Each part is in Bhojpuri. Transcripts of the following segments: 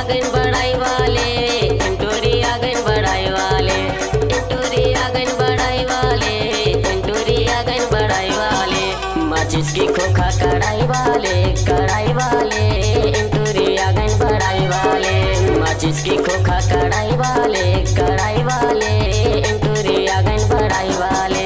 गन बढ़ाई वाले, टंटोरी आ गन बढ़ाई वाले, टंटोरी आ गन बढ़ाई वाले, टंटोरी आ गन बढ़ाई वाले। माचिस की खोखा कढ़ाई वाले, कढ़ाई वाले, टंटोरी आ गन बढ़ाई वाले। माचिस की खोखा कढ़ाई वाले, कढ़ाई वाले, टंटोरी आ गन बढ़ाई वाले।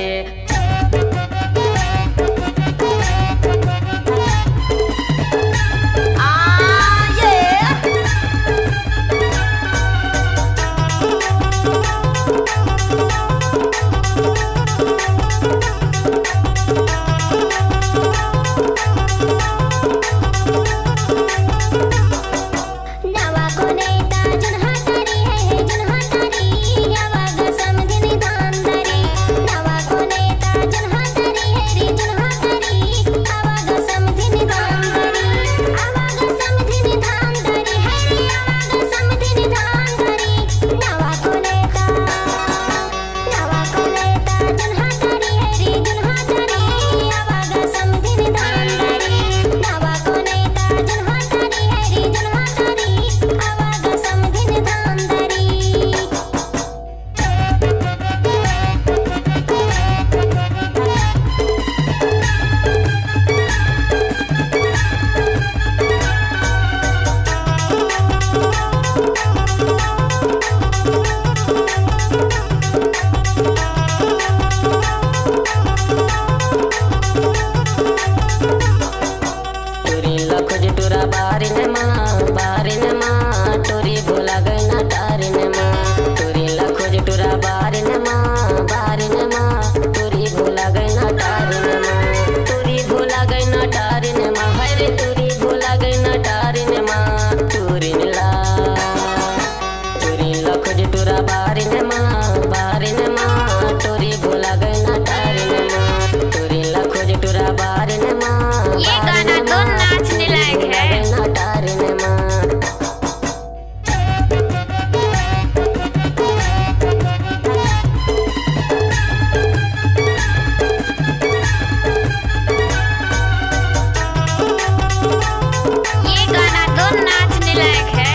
बारिन माँ टोरी भोला गई ना टारिन माँ, टोरी लखोज टूरा बारिन माँ टोरी भोला गई ना टारिन माँ, टोरी भोला गई ना टारिन माँ, हरे टोरी भोला गई ना टारिन माँ। टोरी लखोज टूरा बारिन माँ टोरी भोला गई ना टारिन माँ, टोरी लखोज टूरा बारिन माँ। ये गाना तो नाचने लायक है। ये गाना तो नाचने लायक है।